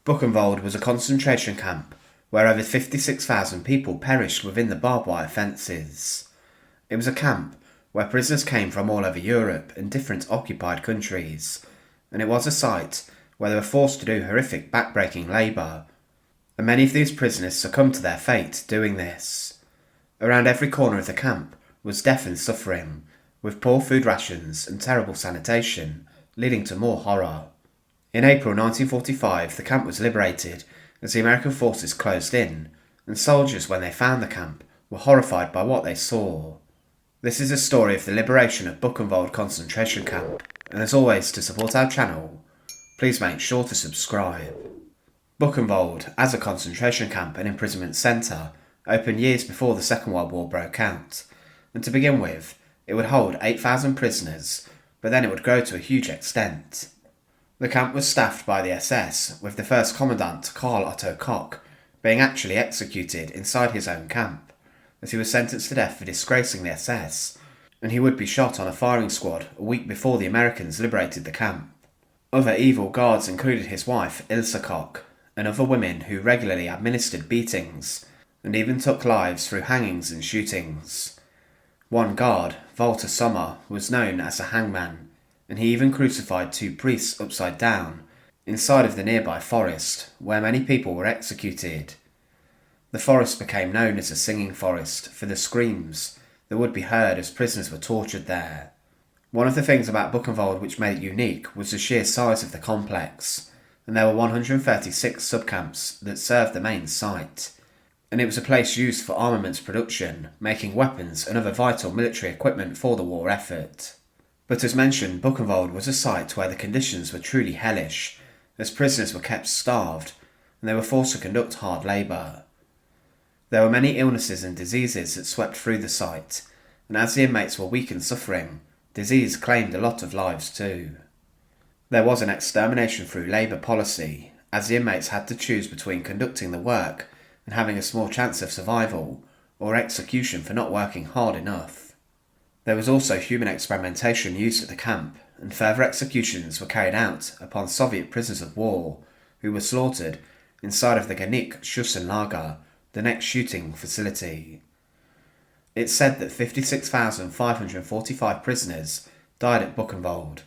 Buchenwald was a concentration camp where over 56,000 people perished within the barbed wire fences. It was a camp where prisoners came from all over Europe and different occupied countries, and it was a site where they were forced to do horrific backbreaking labour, and many of these prisoners succumbed to their fate doing this. Around every corner of the camp was death and suffering, with poor food rations and terrible sanitation, leading to more horror. In April 1945, the camp was liberated as the American forces closed in, and soldiers, when they found the camp, were horrified by what they saw. This is a story of the liberation of Buchenwald Concentration Camp, and as always, to support our channel, please make sure to subscribe. Buchenwald, as a concentration camp and imprisonment centre, opened years before the Second World War broke out, and to begin with, it would hold 8,000 prisoners, but then it would grow to a huge extent. The camp was staffed by the SS, with the first commandant, Karl Otto Koch, being actually executed inside his own camp, as he was sentenced to death for disgracing the SS, and he would be shot on a firing squad a week before the Americans liberated the camp. Other evil guards included his wife, Ilse Koch, and other women who regularly administered beatings, and even took lives through hangings and shootings. One guard, Walter Sommer, was known as a hangman, and he even crucified 2 priests upside down, inside of the nearby forest, where many people were executed. The forest became known as a singing forest for the screams that would be heard as prisoners were tortured there. One of the things about Buchenwald which made it unique was the sheer size of the complex, and there were 136 subcamps that served the main site, and it was a place used for armaments production, making weapons and other vital military equipment for the war effort. But as mentioned, Buchenwald was a site where the conditions were truly hellish, as prisoners were kept starved, and they were forced to conduct hard labour. There were many illnesses and diseases that swept through the site, and as the inmates were weak and suffering, disease claimed a lot of lives too. There was an extermination through labour policy, as the inmates had to choose between conducting the work and having a small chance of survival, or execution for not working hard enough. There was also human experimentation used at the camp, and further executions were carried out upon Soviet prisoners of war, who were slaughtered inside of the Schussenlager, the next shooting facility. It's said that 56,545 prisoners died at Buchenwald,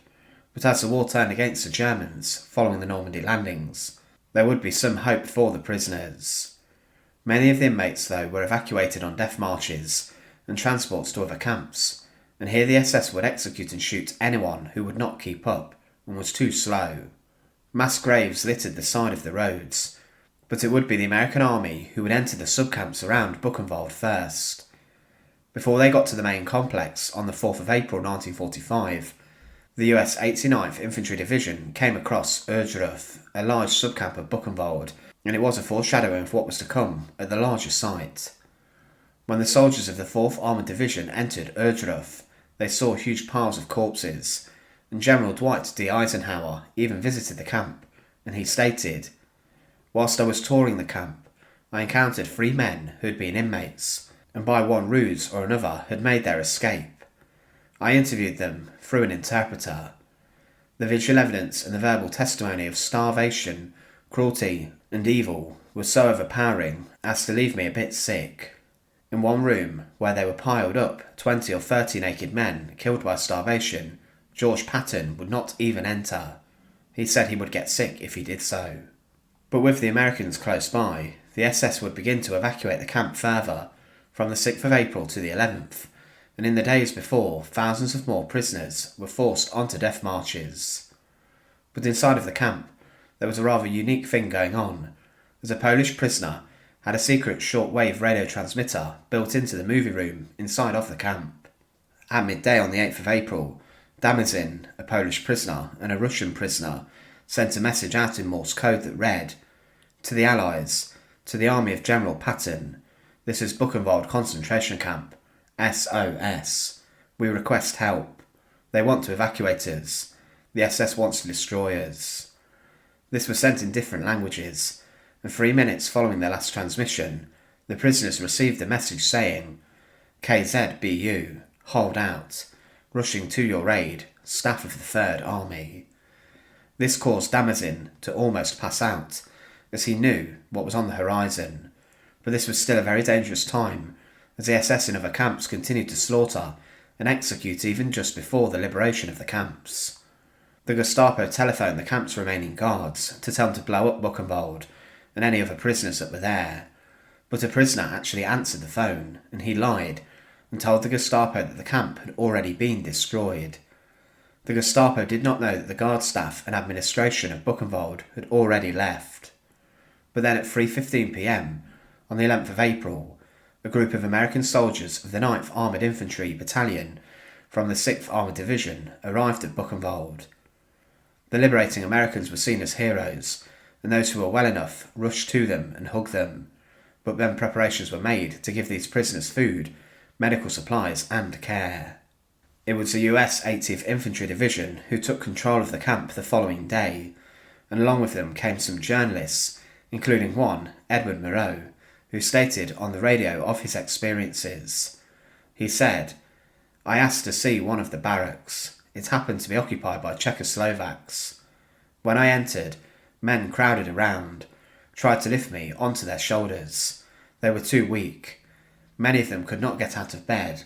but as the war turned against the Germans following the Normandy landings, there would be some hope for the prisoners. Many of the inmates, though, were evacuated on death marches and transports to other camps, and here the SS would execute and shoot anyone who would not keep up and was too slow. Mass graves littered the side of the roads, but it would be the American army who would enter the subcamps around Buchenwald first. Before they got to the main complex on the 4th of April 1945, the US 89th Infantry Division came across Erdruth, a large subcamp of Buchenwald, and it was a foreshadowing of what was to come at the larger site. When the soldiers of the 4th Armoured Division entered Erdruth, they saw huge piles of corpses, and General Dwight D. Eisenhower even visited the camp, and he stated, "Whilst I was touring the camp, I encountered 3 men who had been inmates, and by one ruse or another had made their escape. I interviewed them through an interpreter. The visual evidence and the verbal testimony of starvation, cruelty, and evil was so overpowering as to leave me a bit sick. In one room, where they were piled up, 20 or 30 naked men killed by starvation, George Patton would not even enter. He said he would get sick if he did so." But with the Americans close by, the SS would begin to evacuate the camp further, from the 6th of April to the 11th, and in the days before, thousands of more prisoners were forced onto death marches. But inside of the camp, there was a rather unique thing going on, as a Polish prisoner had a secret short-wave radio transmitter built into the movie room inside of the camp. At midday on the 8th of April, Damazin, a Polish prisoner, and a Russian prisoner sent a message out in Morse code that read, "To the Allies, to the army of General Patton, this is Buchenwald Concentration Camp, SOS. We request help. They want to evacuate us. The SS wants to destroy us." This was sent in different languages, and 3 minutes following their last transmission, the prisoners received a message saying, "KZBU, hold out, rushing to your aid, staff of the 3rd Army." This caused Damazin to almost pass out, as he knew what was on the horizon. But this was still a very dangerous time, as the SS in other camps continued to slaughter and execute even just before the liberation of the camps. The Gestapo telephoned the camp's remaining guards to tell them to blow up Buchenwald and any other prisoners that were there, but a prisoner actually answered the phone, and he lied and told the Gestapo that the camp had already been destroyed. The Gestapo did not know that the guard staff and administration of Buchenwald had already left. But then at 3:15 p.m, on the 11th of April, a group of American soldiers of the 9th Armoured Infantry Battalion from the 6th Armoured Division arrived at Buchenwald. The liberating Americans were seen as heroes, and those who were well enough rushed to them and hugged them, but then preparations were made to give these prisoners food, medical supplies and care. It was the US 80th Infantry Division who took control of the camp the following day, and along with them came some journalists, including one, Edward Moreau, who stated on the radio of his experiences. He said, "I asked to see one of the barracks. It happened to be occupied by Czechoslovaks. When I entered, men crowded around, tried to lift me onto their shoulders. They were too weak. Many of them could not get out of bed.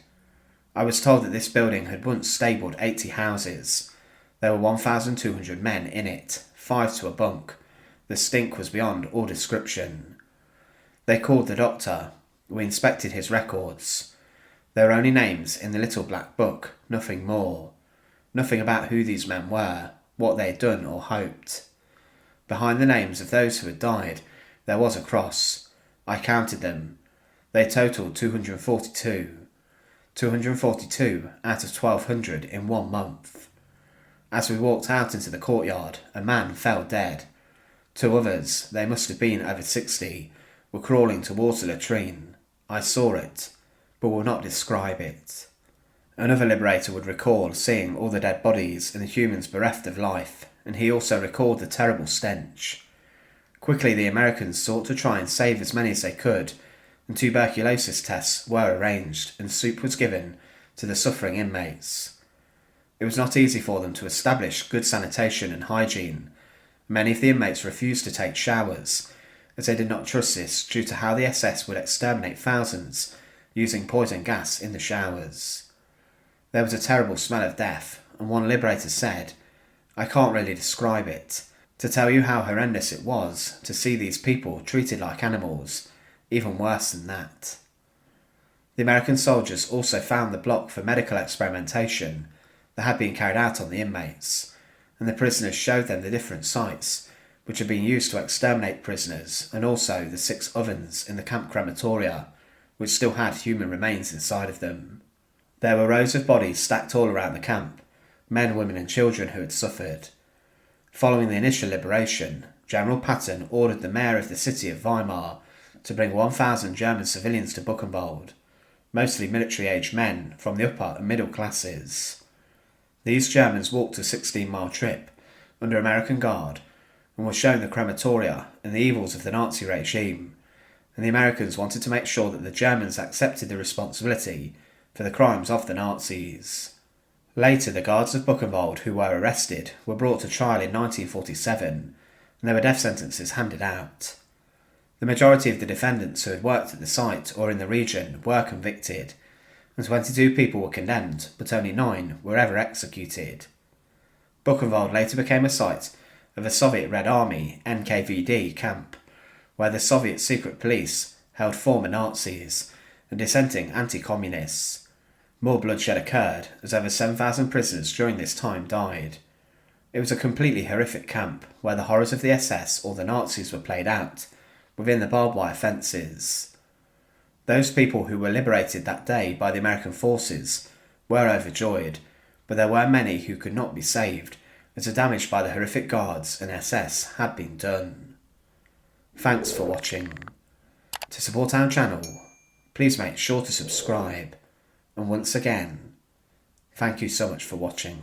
I was told that this building had once stabled 80 houses. There were 1,200 men in it, 5 to a bunk. The stink was beyond all description. They called the doctor. We inspected his records. There were only names in the little black book, nothing more. Nothing about who these men were, what they had done or hoped. Behind the names of those who had died, there was a cross. I counted them. They totalled 242. 242 out of 1,200 in 1 month. As we walked out into the courtyard, a man fell dead. 2 others, they must have been over 60, were crawling towards the latrine. I saw it, but will not describe it. Another liberator would recall seeing all the dead bodies and the humans bereft of life, and he also recalled the terrible stench. Quickly the Americans sought to try and save as many as they could, and tuberculosis tests were arranged and soup was given to the suffering inmates. It was not easy for them to establish good sanitation and hygiene. Many of the inmates refused to take showers, as they did not trust this due to how the SS would exterminate thousands using poison gas in the showers. There was a terrible smell of death, and one liberator said, "I can't really describe it. To tell you how horrendous it was to see these people treated like animals, even worse than that." The American soldiers also found the block for medical experimentation that had been carried out on the inmates, and the prisoners showed them the different sites which had been used to exterminate prisoners, and also the 6 ovens in the camp crematoria, which still had human remains inside of them. There were rows of bodies stacked all around the camp, men, women and children who had suffered. Following the initial liberation, General Patton ordered the mayor of the city of Weimar to bring 1,000 German civilians to Buchenwald, mostly military-aged men from the upper and middle classes. These Germans walked a 16-mile trip under American guard and were shown the crematoria and the evils of the Nazi regime, and the Americans wanted to make sure that the Germans accepted the responsibility for the crimes of the Nazis. Later, the guards of Buchenwald who were arrested were brought to trial in 1947, and there were death sentences handed out. The majority of the defendants who had worked at the site or in the region were convicted, and 22 people were condemned, but only 9 were ever executed. Buchenwald later became a site of a Soviet Red Army NKVD camp, where the Soviet secret police held former Nazis and dissenting anti-communists. More bloodshed occurred, as over 7,000 prisoners during this time died. It was a completely horrific camp, where the horrors of the SS or the Nazis were played out, within the barbed wire fences. Those people who were liberated that day by the American forces were overjoyed, but there were many who could not be saved, as the damage by the horrific guards and SS had been done. Thanks for watching. To support our channel, please make sure to subscribe. And once again, thank you so much for watching.